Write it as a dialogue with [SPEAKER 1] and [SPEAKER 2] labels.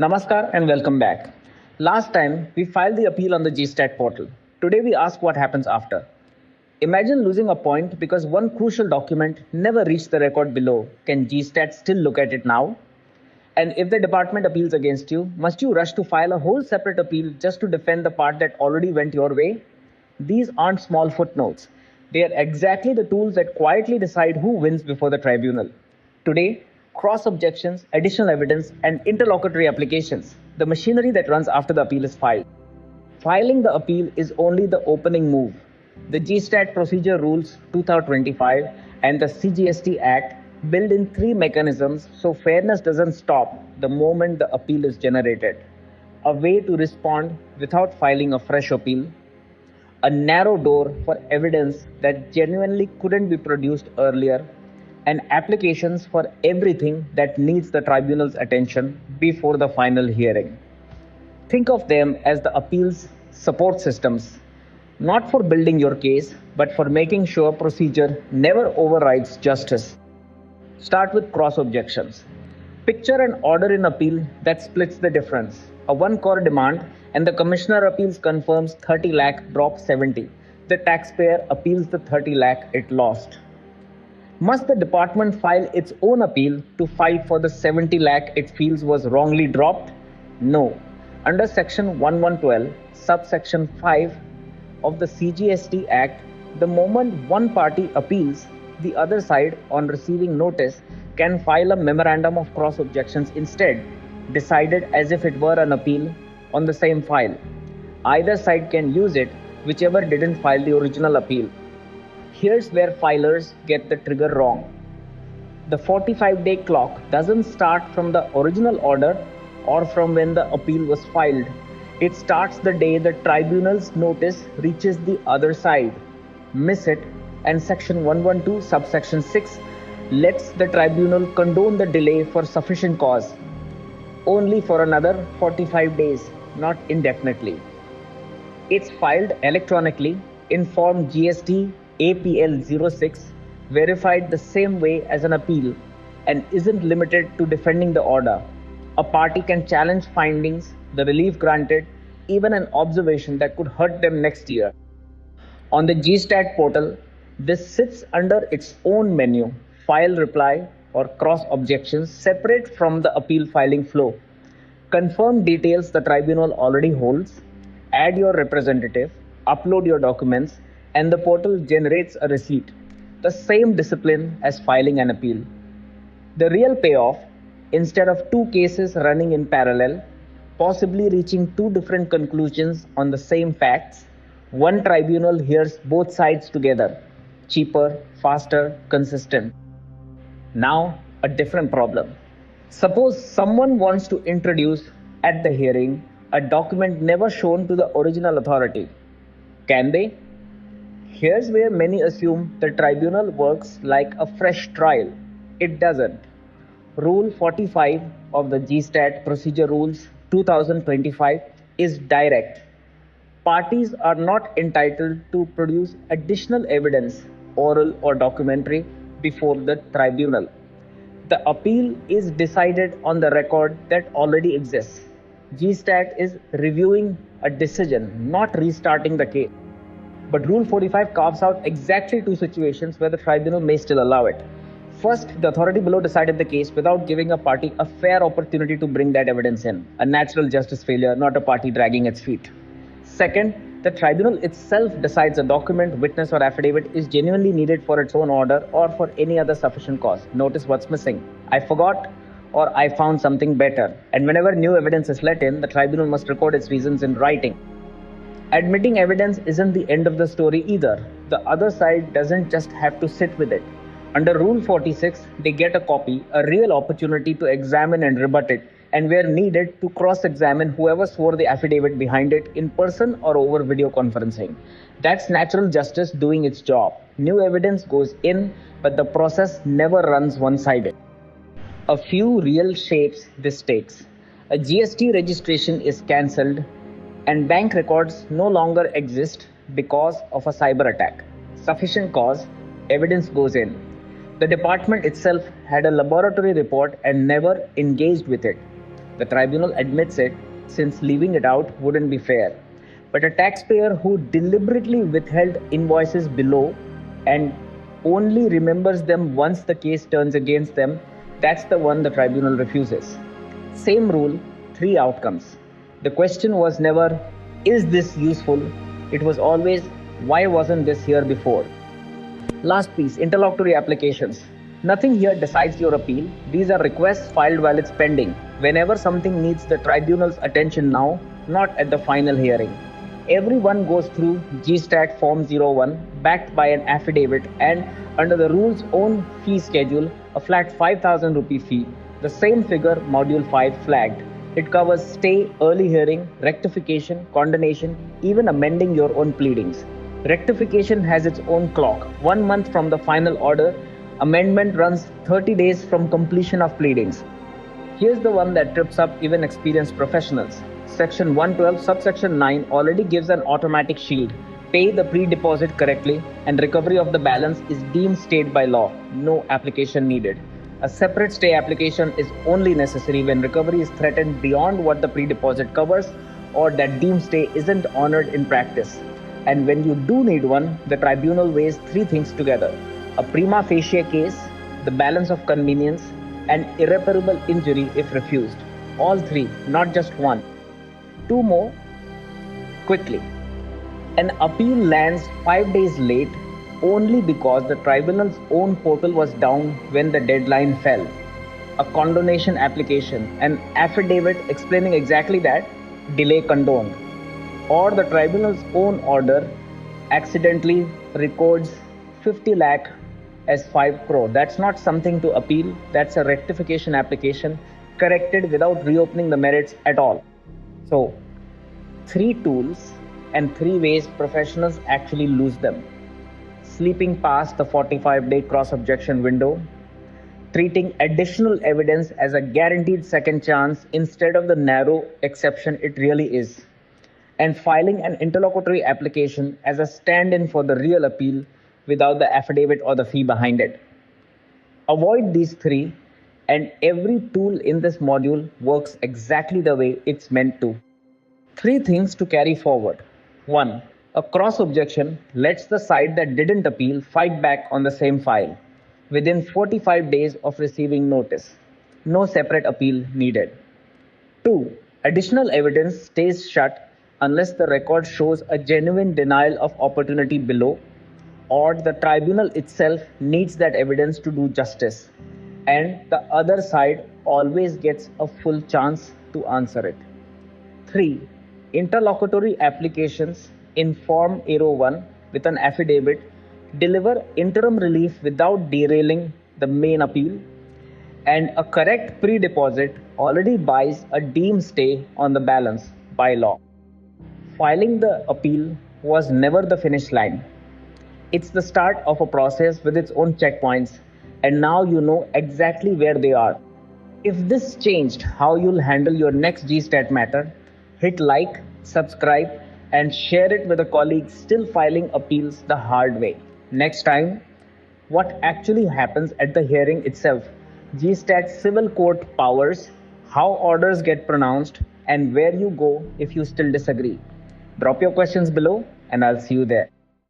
[SPEAKER 1] Namaskar and welcome back. Last time, we filed the appeal on the GSTAT portal. Today, we ask what happens after. Imagine losing a point because one crucial document never reached the record below. Can GSTAT still look at it now? And if the department appeals against you, must you rush to file a whole separate appeal just to defend the part that already went your way? These aren't small footnotes. They are exactly the tools that quietly decide who wins before the tribunal. Today, cross-objections, additional evidence, and interlocutory applications, the machinery that runs after the appeal is filed. Filing the appeal is only the opening move. The GSTAT Procedure Rules 2025 and the CGST Act build in three mechanisms so fairness doesn't stop the moment the appeal is generated. A way to respond without filing a fresh appeal, a narrow door for evidence that genuinely couldn't be produced earlier, and applications for everything that needs the tribunal's attention before the final hearing. Think of them as the appeals support systems, not for building your case, but for making sure procedure never overrides justice. Start with cross-objections. Picture an order in appeal that splits the difference. A 1 crore demand and the commissioner appeals confirms 30 lakh drops 70. The taxpayer appeals the 30 lakh it lost. Must the department file its own appeal to fight for the 70 lakh it feels was wrongly dropped? No. Under section 1112, subsection 5 of the CGST Act, the moment one party appeals, the other side, on receiving notice, can file a memorandum of cross-objections instead, decided as if it were an appeal on the same file. Either side can use it, whichever didn't file the original appeal. Here's where filers get the trigger wrong. The 45-day clock doesn't start from the original order or from when the appeal was filed. It starts the day the tribunal's notice reaches the other side. Miss it, and section 112 subsection 6 lets the tribunal condone the delay for sufficient cause. Only for another 45 days, not indefinitely. It's filed electronically in form GST APL 06, verified the same way as an appeal, and isn't limited to defending the order. A party can challenge findings, the relief granted, even an observation that could hurt them next year. On the GSTAT portal, this sits under its own menu, file reply or cross-objections, separate from the appeal filing flow. Confirm details the tribunal already holds, add your representative, upload your documents, and the portal generates a receipt. The same discipline as filing an appeal. The real payoff, instead of two cases running in parallel, possibly reaching two different conclusions on the same facts, one tribunal hears both sides together. Cheaper, faster, consistent. Now, a different problem. Suppose someone wants to introduce at the hearing a document never shown to the original authority. Can they? Here's where many assume the tribunal works like a fresh trial. It doesn't. Rule 45 of the GSTAT Procedure Rules 2025 is direct. Parties are not entitled to produce additional evidence, oral or documentary, before the tribunal. The appeal is decided on the record that already exists. GSTAT is reviewing a decision, not restarting the case. But Rule 45 carves out exactly two situations where the tribunal may still allow it. First, the authority below decided the case without giving a party a fair opportunity to bring that evidence in. A natural justice failure, not a party dragging its feet. Second, the tribunal itself decides a document, witness, or affidavit is genuinely needed for its own order or for any other sufficient cause. Notice what's missing. I forgot, or I found something better. And whenever new evidence is let in, the tribunal must record its reasons in writing. Admitting evidence isn't the end of the story either. The other side doesn't just have to sit with it. Under Rule 46, they get a copy, a real opportunity to examine and rebut it, and where needed to cross-examine whoever swore the affidavit behind it in person or over video conferencing. That's natural justice doing its job. New evidence goes in, but the process never runs one-sided. A few real shapes this takes. A GST registration is cancelled and bank records no longer exist because of a cyber attack. Sufficient cause, evidence goes in. The department itself had a laboratory report and never engaged with it. The tribunal admits it, since leaving it out wouldn't be fair. But a taxpayer who deliberately withheld invoices below and only remembers them once the case turns against them, that's the one the tribunal refuses. Same rule, 3 outcomes. The question was never, is this useful? It was always, why wasn't this here before? Last piece, interlocutory applications. Nothing here decides your appeal. These are requests filed while it's pending. Whenever something needs the tribunal's attention now, not at the final hearing. Everyone goes through GSTAT Form 01, backed by an affidavit, and under the rule's own fee schedule, a flat 5,000 rupee fee, the same figure Module 5 flagged. It covers stay, early hearing, rectification, condonation, even amending your own pleadings. Rectification has its own clock, 1 month from the final order. Amendment runs 30 days from completion of pleadings. Here's the one that trips up even experienced professionals. Section 112, subsection 9 already gives an automatic shield. Pay the pre-deposit correctly and recovery of the balance is deemed stayed by law. No application needed. A separate stay application is only necessary when recovery is threatened beyond what the pre-deposit covers or that deemed stay isn't honored in practice. And when you do need one, the tribunal weighs 3 things together: a prima facie case, the balance of convenience, and irreparable injury if refused. All 3, not just one. 2 more, quickly. An appeal lands 5 days late only because the tribunal's own portal was down when the deadline fell. A condonation application, an affidavit explaining exactly that, delay condoned. Or the tribunal's own order accidentally records 50 lakh as 5 crore. That's not something to appeal, that's a rectification application corrected without reopening the merits at all. So, 3 tools and 3 ways professionals actually lose them. Sleeping past the 45-day cross-objection window, treating additional evidence as a guaranteed second chance instead of the narrow exception it really is, and filing an interlocutory application as a stand-in for the real appeal without the affidavit or the fee behind it. Avoid these 3, and every tool in this module works exactly the way it's meant to. 3 things to carry forward. 1. A cross-objection lets the side that didn't appeal fight back on the same file within 45 days of receiving notice. No separate appeal needed. 2. Additional evidence stays shut unless the record shows a genuine denial of opportunity below, or the tribunal itself needs that evidence to do justice, and the other side always gets a full chance to answer it. 3. Interlocutory applications in Form 01 with an affidavit deliver interim relief without derailing the main appeal, and a correct pre-deposit already buys a deemed stay on the balance by law. Filing the appeal was never the finish line. It's the start of a process with its own checkpoints, and now you know exactly where they are. If this changed how you'll handle your next GSTAT matter, hit like, subscribe, and share it with a colleague still filing appeals the hard way. Next time, what actually happens at the hearing itself, GSTAT civil court powers, how orders get pronounced, and where you go if you still disagree. Drop your questions below, and I'll see you there.